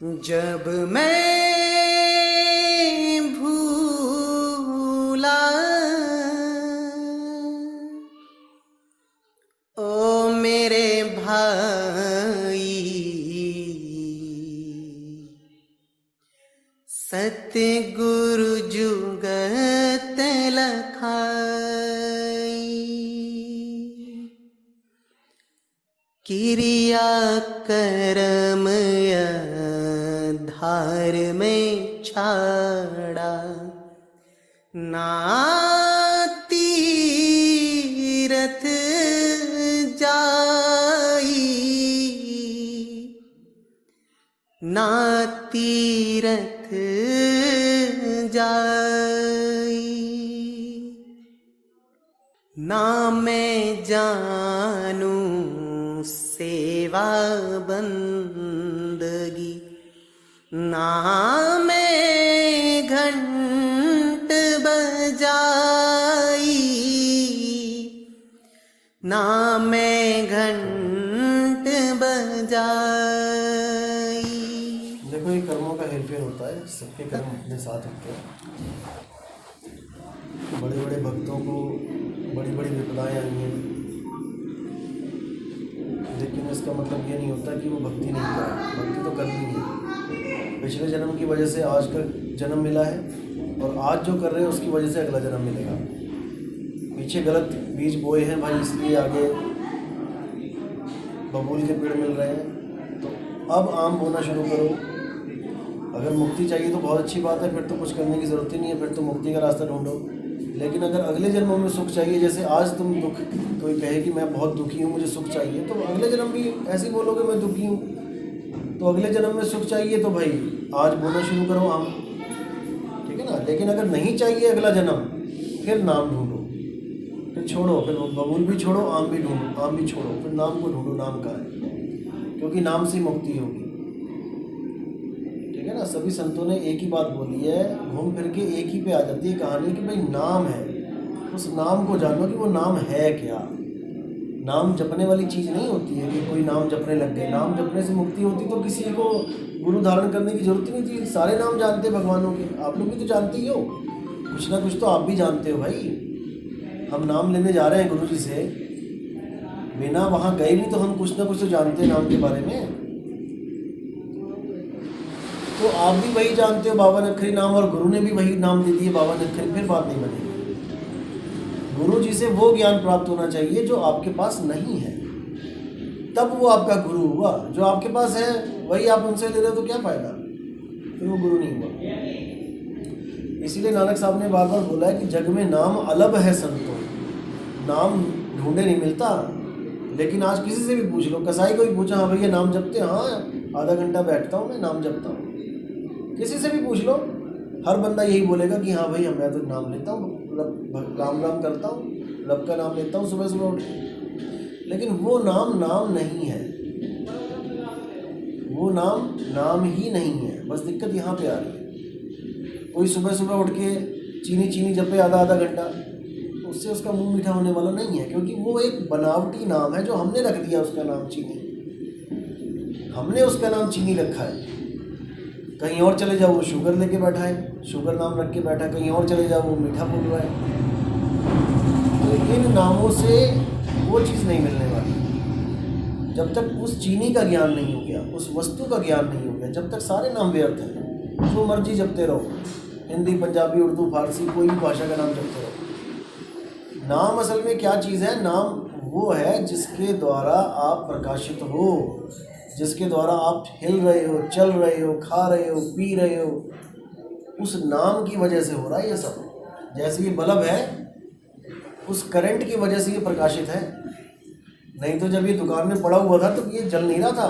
जब मैं भूला ओ मेरे भाई, सतगुरु जुगत लखाई। किरिया कर्म धार में छाड़ा, ना तीरथ जाई, ना तीरथ जाई। ना मैं जानू सेवा बंदगी, ना मैं घंट बजाई, ना मैं घंट बजाई। देखो, ये कर्मों का हेरफेर होता है, सबके कर्म अपने साथ होते हैं। बड़े बड़े भक्तों को बड़ी बड़ी विपदाएं आई हैं, लेकिन इसका मतलब ये नहीं होता कि वो भक्ति नहीं कर रहा। भक्ति तो करनी है। पिछले जन्म की वजह से आज का जन्म मिला है, और आज जो कर रहे हैं उसकी वजह से अगला जन्म मिलेगा। पीछे गलत बीज बोए हैं भाई, इसलिए आगे बबूल के पेड़ मिल रहे हैं। तो अब आम बोना शुरू करो। अगर मुक्ति चाहिए तो बहुत अच्छी बात है, फिर तो कुछ करने की ज़रूरत ही नहीं है, फिर तो मुक्ति का रास्ता ढूंढो। लेकिन अगर अगले जन्मों में सुख चाहिए, जैसे आज तुम दुख, कोई कहे कि मैं बहुत दुखी हूँ, मुझे सुख चाहिए, तो अगले जन्म भी ऐसे ही बोलोगे मैं दुखी हूँ। तो अगले जन्म में सुख चाहिए तो भाई आज बोलना शुरू करो आम, ठीक है ना। लेकिन अगर नहीं चाहिए अगला जन्म, फिर नाम ढूंढो, फिर छोड़ो, फिर बबूल भी छोड़ो, आम भी ढूंढो, आम भी छोड़ो, फिर नाम को ढूंढो। नाम का है, क्योंकि नाम से मुक्ति होगी, ठीक है ना। सभी संतों ने एक ही बात बोली है, घूम फिर के एक ही पे आ जाती है कहानी कि भाई नाम है, उस नाम को जानो कि वो नाम है क्या। नाम जपने वाली चीज़ नहीं होती है कि कोई नाम जपने लग गए। नाम जपने से मुक्ति होती तो किसी को गुरु धारण करने की जरूरत ही नहीं थी। सारे नाम जानते भगवानों के, आप लोग भी तो जानते ही हो, कुछ ना कुछ तो आप भी जानते हो भाई। हम नाम लेने जा रहे हैं गुरु जी से, बिना वहाँ गए भी तो हम कुछ ना कुछ तो जानते हैं नाम के बारे में। तो आप भी वही जानते हो, 52 अक्षरी नाम, और गुरु ने भी वही नाम दे दिए 52 अक्षरी, फिर बात नहीं बनेगी। गुरु जी से वो ज्ञान प्राप्त होना चाहिए जो आपके पास नहीं है, तब वो आपका गुरु हुआ। जो आपके पास है वही आप उनसे ले रहे हो तो क्या फायदा, फिर वो गुरु नहीं हुआ। इसीलिए नानक साहब ने बार बार बोला है कि जग में नाम अलग है संतो, नाम ढूंढे नहीं मिलता। लेकिन आज किसी से भी पूछ लो, कसाई को भी पूछा, हाँ भैया नाम जपते, हाँ आधा घंटा बैठता हूँ मैं, नाम जपता हूँ। किसी से भी पूछ लो, हर बंदा यही बोलेगा कि हाँ भाई मैं तो नाम लेता हूँ, राम राम करता हूँ, रब का नाम लेता हूँ सुबह सुबह उठ के। लेकिन वो नाम नाम नहीं है, वो नाम नाम ही नहीं है। बस दिक्कत यहाँ पे आ रही है। कोई सुबह सुबह उठ के चीनी चीनी जपे आधा आधा घंटा, उससे उसका मुंह मीठा होने वाला नहीं है, क्योंकि वो एक बनावटी नाम है जो हमने रख दिया उसका नाम चीनी। हमने उसका नाम चीनी रखा है। कहीं और चले जाओ वो शुगर लेके बैठा है, शुगर नाम रख के बैठा है। कहीं और चले जाओ वो मीठा बोल रहा है। तो इन नामों से वो चीज़ नहीं मिलने वाली जब तक उस चीनी का ज्ञान नहीं हो गया, उस वस्तु का ज्ञान नहीं हो गया। जब तक सारे नाम व्यर्थ हैं, जो मर्जी जपते रहो, हिंदी पंजाबी उर्दू फारसी कोई भी भाषा का नाम जपते रहो। नाम असल में क्या चीज़ है? नाम वो है जिसके द्वारा आप प्रकाशित हो, जिसके द्वारा आप हिल रहे हो, चल रहे हो, खा रहे हो, पी रहे हो। उस नाम की वजह से हो रहा है ये सब। जैसे ये बल्ब है, उस करंट की वजह से ये प्रकाशित है। नहीं तो जब ये दुकान में पड़ा हुआ था तो ये जल नहीं रहा था,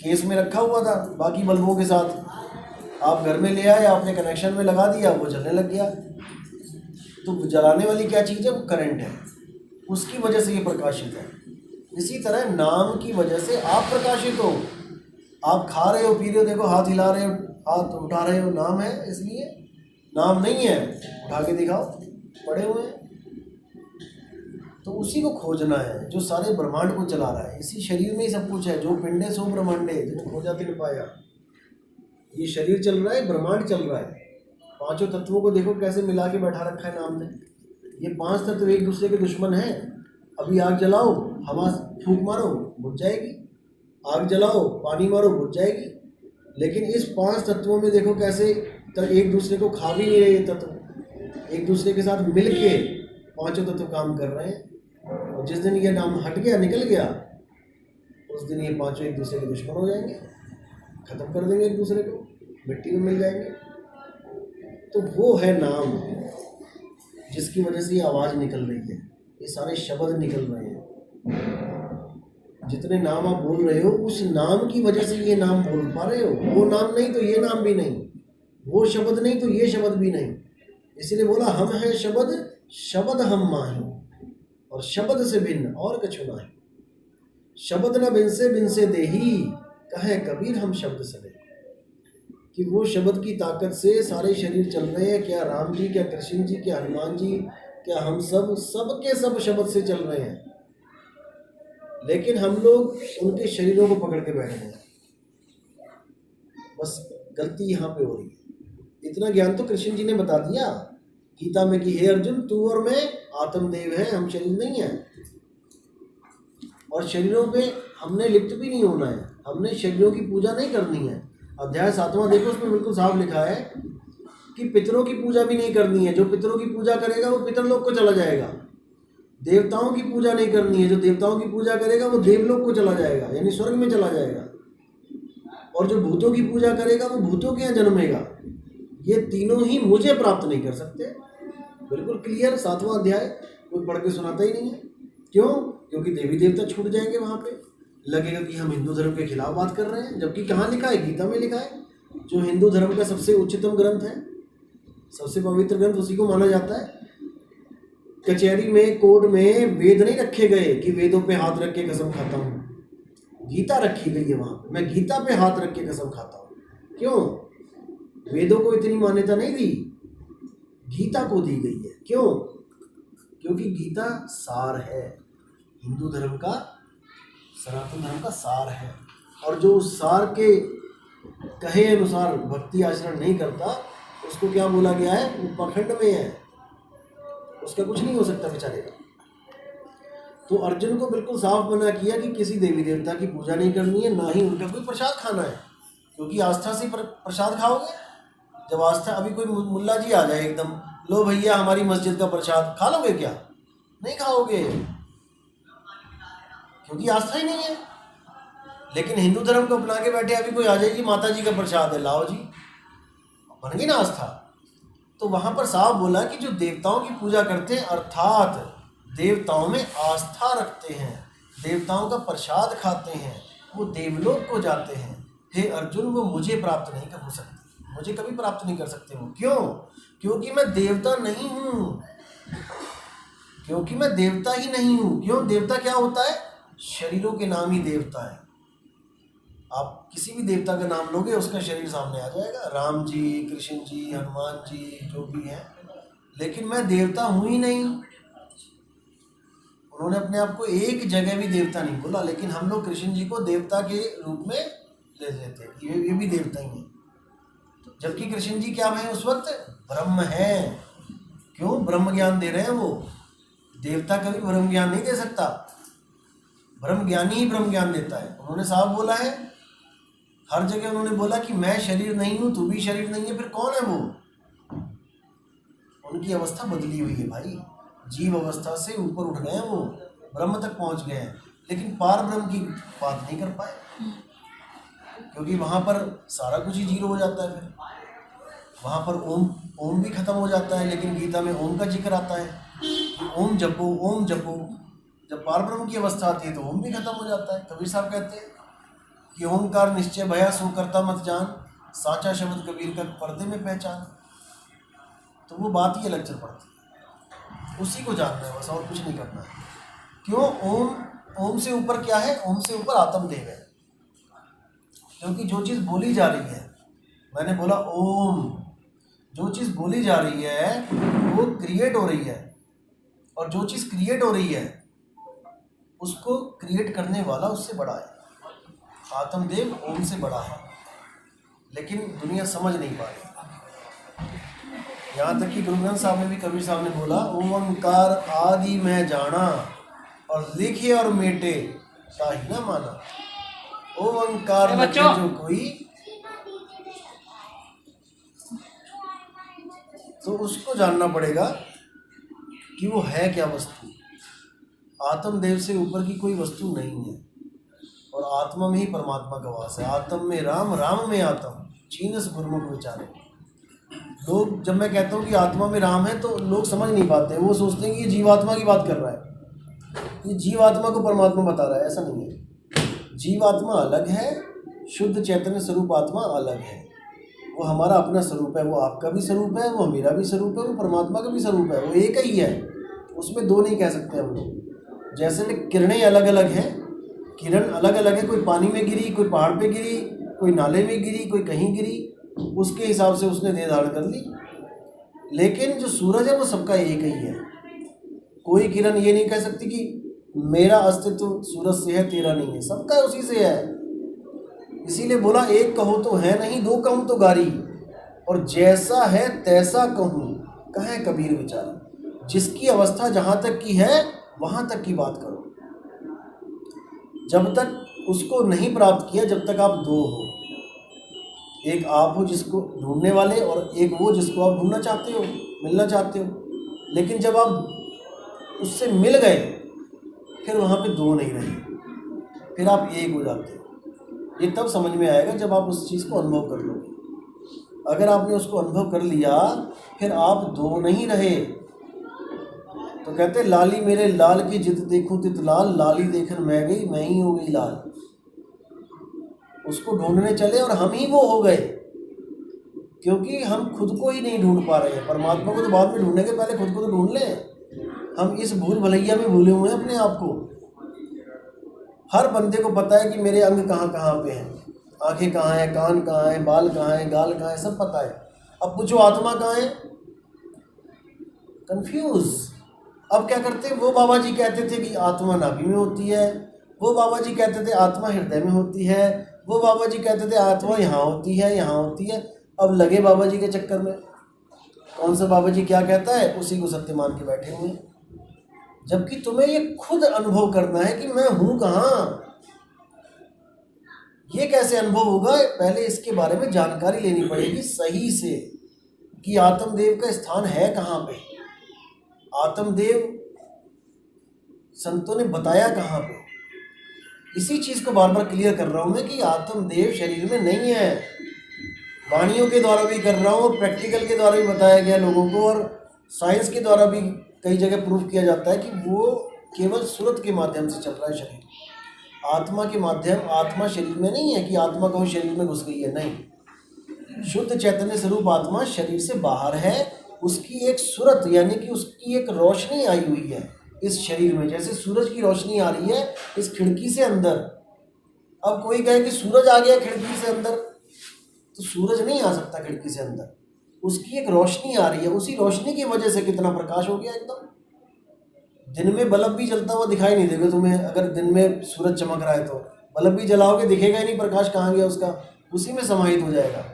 केस में रखा हुआ था बाकी बल्बों के साथ। आप घर में ले आए, आपने कनेक्शन में लगा दिया, वो जलने लग गया। तो जलाने वाली क्या चीज़ है? वो करंट है, उसकी वजह से ये प्रकाशित है। इसी तरह नाम की वजह से आप प्रकाशित हो। आप खा रहे हो, पी रहे हो, देखो हाथ हिला रहे हो, हाथ उठा रहे हो, नाम है इसलिए। नाम नहीं है, उठा के दिखाओ, पड़े हुए हैं। तो उसी को खोजना है जो सारे ब्रह्मांड को चला रहा है। इसी शरीर में ही सब कुछ है। जो पिंडे सो ब्रह्मांडे, जिन्हें खोजा तिन पाया। ये शरीर चल रहा है, ब्रह्मांड चल रहा है। पांचों तत्वों को देखो कैसे मिला के बैठा रखा है नाम ने। ये पांच तत्व एक दूसरे के दुश्मन हैं। अभी आग जलाओ, हवा फूंक मारो, बुझ जाएगी। आग जलाओ, पानी मारो, बुझ जाएगी। लेकिन इस पांच तत्वों में देखो कैसे एक दूसरे को खा भी नहीं रहे। ये तत्व एक दूसरे के साथ मिल के पांचों तत्व काम कर रहे हैं। और जिस दिन ये नाम हट गया, निकल गया, उस दिन ये पांचों एक दूसरे के दुश्मन हो जाएंगे, खत्म कर देंगे एक दूसरे को, मिट्टी में मिल जाएंगे। तो वो है नाम, जिसकी वजह से ये आवाज़ निकल रही है, ये सारे शब्द निकल रहे हैं। जितने नाम आप बोल रहे हो, उस नाम की वजह से ये नाम बोल पा रहे हो। वो नाम नहीं तो ये नाम भी नहीं, वो शब्द नहीं तो ये शब्द भी नहीं। इसीलिए बोला हम हैं शब्द, शब्द हम माही, और शब्द से भिन्न और कछु नाही। शब्द न बिन से देही, कहे कबीर हम शब्द सदे। कि वो शब्द की ताकत से सारे शरीर चल रहे हैं। क्या राम जी, क्या कृष्ण जी, क्या हनुमान जी, क्या हम सब के सब शब्द से चल रहे हैं। लेकिन हम लोग उनके शरीरों को पकड़ के बैठ गए। बस गलती यहाँ पे हो रही है। इतना ज्ञान तो कृष्ण जी ने बता दिया गीता में कि हे अर्जुन, तू और मैं आत्मदेव हैं, हम शरीर नहीं हैं। और शरीरों पे हमने लिप्त भी नहीं होना है। हमने शरीरों की पूजा नहीं करनी है। अध्याय 7वां देखो, उसमें बिल्कुल साफ लिखा है कि पितरों की पूजा भी नहीं करनी है। जो पितरों की पूजा करेगा वो पितरलोक को चला जाएगा। देवताओं की पूजा नहीं करनी है। जो देवताओं की पूजा करेगा वो देवलोक को चला जाएगा, यानी स्वर्ग में चला जाएगा। और जो भूतों की पूजा करेगा वो भूतों के यहाँ जन्मेगा। ये तीनों ही मुझे प्राप्त नहीं कर सकते। बिल्कुल क्लियर 7वां अध्याय, कोई पढ़ के सुनाता ही नहीं है। क्यों? क्योंकि देवी देवता छूट जाएंगे। वहाँ पे लगेगा कि हम हिंदू धर्म के खिलाफ बात कर रहे हैं, जबकि कहाँ लिखा है? गीता में लिखा है, जो हिंदू धर्म का सबसे उच्चतम ग्रंथ है, सबसे पवित्र ग्रंथ उसी को माना जाता है। कचहरी में, कोर्ट में वेद नहीं रखे गए कि वेदों पे हाथ रख के कसम खाता हूँ। गीता रखी गई है वहाँ पे। मैं गीता पे हाथ रख के कसम खाता हूँ। क्यों? वेदों को इतनी मान्यता नहीं दी, गीता को दी गई है। क्यों? क्योंकि गीता सार है, हिंदू धर्म का, सनातन धर्म का सार है। और जो उस सार के कहे अनुसार भक्ति आचरण नहीं करता, उसको क्या बोला गया है? वो पाखंड में है, उसका कुछ नहीं हो सकता बेचारे का। तो अर्जुन को बिल्कुल साफ मना किया कि किसी देवी देवता की पूजा नहीं करनी है, ना ही उनका कोई प्रसाद खाना है। क्योंकि आस्था से प्रसाद खाओगे। जब आस्था, अभी कोई मुल्ला जी आ जाए एकदम, लो भैया हमारी मस्जिद का प्रसाद, खा लोगे क्या? नहीं खाओगे, क्योंकि आस्था ही नहीं है। लेकिन हिंदू धर्म को अपना के बैठे अभी कोई आ जाए, जी माता जी का प्रसाद है, लाओ जी, बन गई ना आस्था। तो वहाँ पर साफ बोला कि जो देवताओं की पूजा करते हैं, अर्थात देवताओं में आस्था रखते हैं, देवताओं का प्रसाद खाते हैं, वो देवलोक को जाते हैं। हे अर्जुन, वो मुझे प्राप्त नहीं कर सकते, मुझे कभी प्राप्त नहीं कर सकते वो। क्यों? क्योंकि मैं देवता नहीं हूँ। क्योंकि मैं देवता ही नहीं हूँ। क्यों? देवता क्या होता है? शरीरों के नाम ही देवता है। आप किसी भी देवता का नाम लोगे, उसका शरीर सामने आ जाएगा, राम जी, कृष्ण जी, हनुमान जी, जो भी हैं। लेकिन मैं देवता हूँ ही नहीं। उन्होंने अपने आप को एक जगह भी देवता नहीं बोला, लेकिन हम लोग कृष्ण जी को देवता के रूप में ले लेते हैं, ये भी देवता ही हैं। जबकि कृष्ण जी क्या हैं उस वक्त? ब्रह्म है। क्यों? ब्रह्म ज्ञान दे रहे हैं वो। देवता कभी ब्रह्म ज्ञान नहीं दे सकता, ब्रह्म ज्ञानी ही ब्रह्म ज्ञान देता है। उन्होंने साफ बोला है, हर जगह उन्होंने बोला कि मैं शरीर नहीं हूँ, तू भी शरीर नहीं है। फिर कौन है वो? उनकी अवस्था बदली हुई है भाई, जीव अवस्था से ऊपर उठ गए हैं, वो ब्रह्म तक पहुँच गए हैं। लेकिन पार ब्रह्म की बात नहीं कर पाए, क्योंकि वहाँ पर सारा कुछ ही जीरो हो जाता है। फिर वहाँ पर ओम भी खत्म हो जाता है। लेकिन गीता में ओम का जिक्र आता है कि ओम जपो, ओम जपो। जब पार ब्रह्म की अवस्था आती है तो ओम भी खत्म हो जाता है। कबीर साहब कहते हैं कि ओंकार निश्चय भया सो करता मत जान, साचा शब्द कबीर का पर्दे में पहचान। तो वो बात ही अलग चल पड़ती है, उसी को जानना है बस, और कुछ नहीं करना है। क्यों? ओम से ऊपर क्या है? ओम से ऊपर आत्मदेव है। क्योंकि जो चीज़ बोली जा रही है, मैंने बोला ओम, जो चीज़ बोली जा रही है वो क्रिएट हो रही है, और जो चीज़ क्रिएट हो रही है उसको क्रिएट करने वाला उससे बड़ा है, आत्मदेव ओम से बड़ा है, लेकिन दुनिया समझ नहीं पा रही। यहाँ तक कि गुरु ग्रंथ साहब ने भी, कबीर साहब ने बोला, ओंकार आदि मैं जाना और लिखे और मेटे ताही ना माना। ओंकार लखे जो कोई, तो उसको जानना पड़ेगा कि वो है क्या वस्तु। आत्मदेव से ऊपर की कोई वस्तु नहीं है, और आत्मा में ही परमात्मा का वास है। आत्म में राम, राम में आत्म, चीनस गुरमुख विचारे। लोग, जब मैं कहता हूँ कि आत्मा में राम है, तो लोग समझ नहीं पाते। वो सोचते हैं कि ये जीवात्मा की बात कर रहा है, ये जीवात्मा को परमात्मा बता रहा है। ऐसा नहीं है। जीवात्मा अलग है, शुद्ध चैतन्य स्वरूप आत्मा अलग है। वो हमारा अपना स्वरूप है, वो आपका भी स्वरूप है, वो मेरा भी स्वरूप है, वो परमात्मा का भी स्वरूप है। वो एक ही है, उसमें दो नहीं कह सकते हम लोग। जैसे किरणें अलग अलग हैं, किरण अलग अलग है, कोई पानी में गिरी, कोई पहाड़ पे गिरी, कोई नाले में गिरी, कोई कहीं गिरी, उसके हिसाब से उसने देह धारण कर ली। लेकिन जो सूरज है वो सबका एक ही है। कोई किरण ये नहीं कह सकती कि मेरा अस्तित्व सूरज से है, तेरा नहीं है, सबका उसी से है। इसीलिए बोला, एक कहो तो है नहीं, दो कहूँ तो गारी, और जैसा है तैसा कहूँ, कहे कबीर विचारा। जिसकी अवस्था जहाँ तक की है वहाँ तक की बात करो। जब तक उसको नहीं प्राप्त किया, जब तक आप दो हो, एक आप हो जिसको ढूंढने वाले, और एक वो जिसको आप ढूंढना चाहते हो, मिलना चाहते हो। लेकिन जब आप उससे मिल गए, फिर वहाँ पे दो नहीं रहे, फिर आप एक हो जाते हो। ये तब समझ में आएगा जब आप उस चीज़ को अनुभव कर लोगे। अगर आपने उसको अनुभव कर लिया, फिर आप दो नहीं रहे। तो कहते लाली मेरे लाल की जित देखूं तित लाल, लाली देखन मैं गई, मैं ही हो गई लाल। उसको ढूंढने चले और हम ही वो हो गए, क्योंकि हम खुद को ही नहीं ढूंढ पा रहे हैं। परमात्मा को तो बाद में ढूंढेंगे, पहले खुद को तो ढूंढ लें। हम इस भूल भलैया में भूले हुए हैं अपने आप को। हर बंदे को पता है कि मेरे अंग कहाँ कहाँ पे हैं, आंखें कहाँ हैं, कान कहाँ हैं, बाल कहाँ हैं, गाल कहाँ है, सब पता है। अब पूछो आत्मा कहाँ है, कंफ्यूज। अब क्या करते, वो बाबा जी कहते थे कि आत्मा नाभि में होती है, वो बाबा जी कहते थे आत्मा हृदय में होती है, वो बाबा जी कहते थे आत्मा यहाँ होती है, यहाँ होती है। अब लगे बाबा जी के चक्कर में। कौन सा बाबा जी क्या कहता है, उसी को सत्य मान के बैठे हुए। जबकि तुम्हें ये खुद अनुभव करना है कि मैं हूँ कहाँ। ये कैसे अनुभव होगा, पहले इसके बारे में जानकारी लेनी पड़ेगी सही से, कि आत्मदेव का स्थान है कहाँ पे, आत्मदेव संतों ने बताया कहाँ पे। इसी चीज़ को बार बार क्लियर कर रहा हूँ मैं कि आत्मदेव शरीर में नहीं है। वाणियों के द्वारा भी कर रहा हूँ, और प्रैक्टिकल के द्वारा भी बताया गया लोगों को, और साइंस के द्वारा भी कई जगह प्रूफ किया जाता है कि वो केवल सूरत के माध्यम से चल रहा है शरीर। आत्मा के माध्यम, आत्मा शरीर में नहीं है कि आत्मा कहीं शरीर में घुस गई है, नहीं। शुद्ध चैतन्य स्वरूप आत्मा शरीर से बाहर है। उसकी एक सूरत, यानी कि उसकी एक रोशनी आई हुई है इस शरीर में, जैसे सूरज की रोशनी आ रही है इस खिड़की से अंदर। अब कोई कहे कि सूरज आ गया खिड़की से अंदर, तो सूरज नहीं आ सकता खिड़की से अंदर, उसकी एक रोशनी आ रही है। उसी रोशनी की वजह से कितना प्रकाश हो गया एकदम। दिन में बल्ब भी जलता हुआ दिखाई नहीं देगा तुम्हें। अगर दिन में सूरज चमक रहा है तो बल्ब भी जलाओगे, दिखेगा ही नहीं, प्रकाश कहाँ गया उसका, उसी में समाहित हो जाएगा।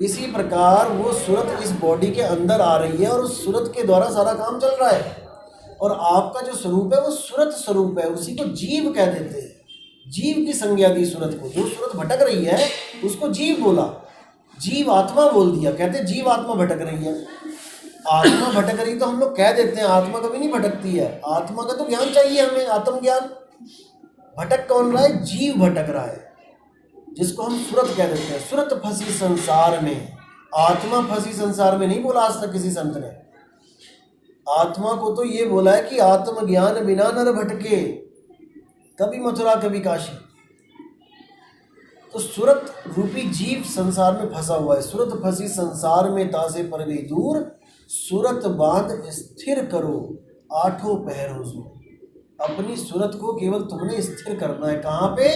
इसी प्रकार वो सूरत इस बॉडी के अंदर आ रही है, और उस सूरत के द्वारा सारा काम चल रहा है। और आपका जो स्वरूप है वो सूरत स्वरूप है, उसी को जीव कह देते हैं। जीव की संज्ञा दी सूरत को। जो सूरत भटक रही है उसको जीव बोला, जीव आत्मा बोल दिया। कहते जीव आत्मा भटक रही है। आत्मा भटक रही तो हम लोग कह देते हैं, आत्मा कभी नहीं भटकती है। आत्मा का तो ज्ञान चाहिए हमें, आत्म ज्ञान। भटक कौन रहा है, जीव भटक रहा है, जिसको हम सूरत कह देते हैं। सूरत फंसी संसार में, आत्मा फंसी संसार में नहीं बोला आज तक किसी संत ने। आत्मा को तो ये बोला है कि आत्मज्ञान बिना नर भटके, कभी मथुरा कभी काशी। तो सूरत रूपी जीव संसार में फंसा हुआ है। सूरत फंसी संसार में, तासे पर गई दूर, सूरत बांध स्थिर करो, आठों पहर हुजूर। अपनी सूरत को केवल तुमने स्थिर करना है। कहाँ पे,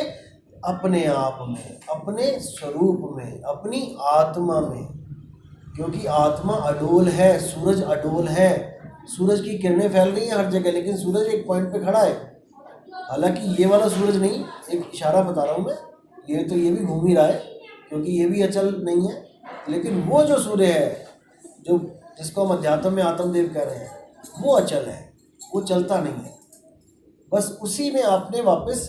अपने आप में, अपने स्वरूप में, अपनी आत्मा में। क्योंकि आत्मा अडोल है, सूरज अडोल है। सूरज की किरणें फैल रही हैं हर जगह, लेकिन सूरज एक पॉइंट पे खड़ा है। हालांकि ये वाला सूरज नहीं, एक इशारा बता रहा हूँ मैं, ये भी घूम ही रहा है क्योंकि ये भी अचल नहीं है, लेकिन वो जो सूर्य है जो जिसको हम अध्यात्म में आत्मदेव कह रहे हैं वो अचल है, वो चलता नहीं है। बस उसी में आपने वापस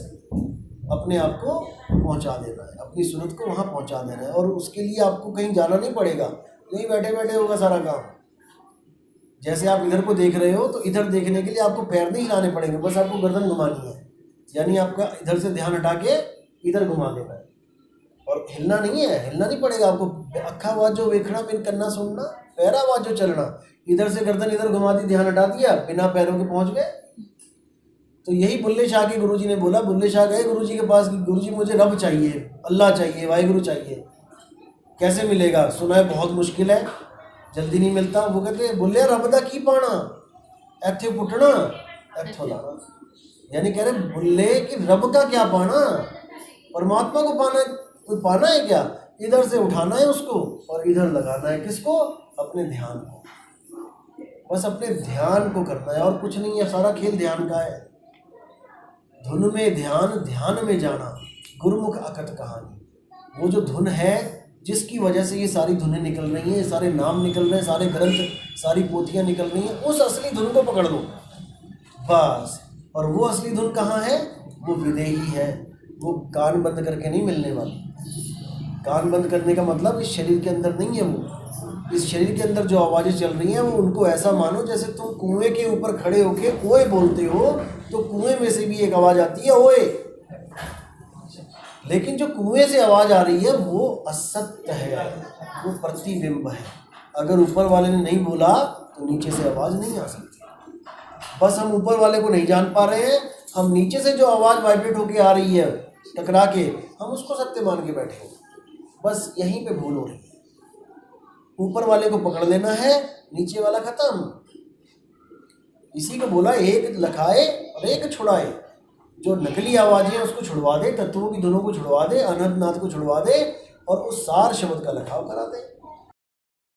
अपने आप को पहुंचा देना है, अपनी सूरत को वहाँ पहुंचा देना है, और उसके लिए आपको कहीं जाना नहीं पड़ेगा, यहीं बैठे बैठे होगा सारा काम। जैसे आप इधर को देख रहे हो तो इधर देखने के लिए आपको पैर नहीं हिलाने पड़ेंगे, बस आपको गर्दन घुमानी है, यानी आपका इधर से ध्यान हटा के इधर घुमा देना है, और हिलना नहीं है, हिलना नहीं पड़ेगा आपको। अखा आवाज जो वेखना बिन करना सुनना, पैरा आवाज जो चलना, इधर से गर्दन इधर घुमा दी, ध्यान हटा दिया, बिना पैरों के पहुंच गए। तो यही बुल्ले शाह के गुरुजी ने बोला, बुल्ले शाह गए गुरुजी के पास कि गुरुजी मुझे रब चाहिए, अल्लाह चाहिए, वाहिगुरु चाहिए, कैसे मिलेगा? सुना है बहुत मुश्किल है, जल्दी नहीं मिलता। वो कहते बुल्ले रब दा की पाना, ऐथे पुटना ऐथों लाना, यानी कह रहे बुल्ले कि रब का क्या पाना, परमात्मा को पाना, कोई पाना है क्या? इधर से उठाना है उसको और इधर लगाना है, किसको? अपने ध्यान को, बस अपने ध्यान को करना है और कुछ नहीं है, सारा खेल ध्यान का है। धुन में ध्यान, ध्यान में जाना, गुरुमुख अकट कहानी। वो जो धुन है जिसकी वजह से ये सारी धुनें निकल रही हैं, सारे नाम निकल रहे हैं, सारे ग्रंथ, सारी पोथियाँ निकल रही हैं, उस असली धुन को पकड़ लो बस। और वो असली धुन कहाँ है? वो विदेही है, वो कान बंद करके नहीं मिलने वाली। कान बंद करने का मतलब इस शरीर के अंदर नहीं है, वो इस शरीर के अंदर जो आवाज़ें चल रही हैं वो उनको ऐसा मानो जैसे तुम कुएं के ऊपर खड़े होके ओए बोलते हो, तो कुएं में से भी एक आवाज़ आती है ओए, लेकिन जो कुएं से आवाज़ आ रही है वो असत्य है, वो प्रतिबिंब है। अगर ऊपर वाले ने नहीं बोला तो नीचे से आवाज़ नहीं आ सकती। बस हम ऊपर वाले को नहीं जान पा रहे हैं, हम नीचे से जो आवाज़ वाइब्रेट होके आ रही है टकरा के, हम उसको सत्य मान के बैठे हैं। बस यहीं पे भूल हो रही है। ऊपर वाले को पकड़ लेना है, नीचे वाला खत्म। इसी को बोला एक लखाए और एक छुड़ाए। जो नकली आवाज़ें हैं उसको छुड़वा दे, तत्वों की धुनों को छुड़वा दे, अनंत नाथ को छुड़वा दे और उस सार शब्द का लखाव करा दे।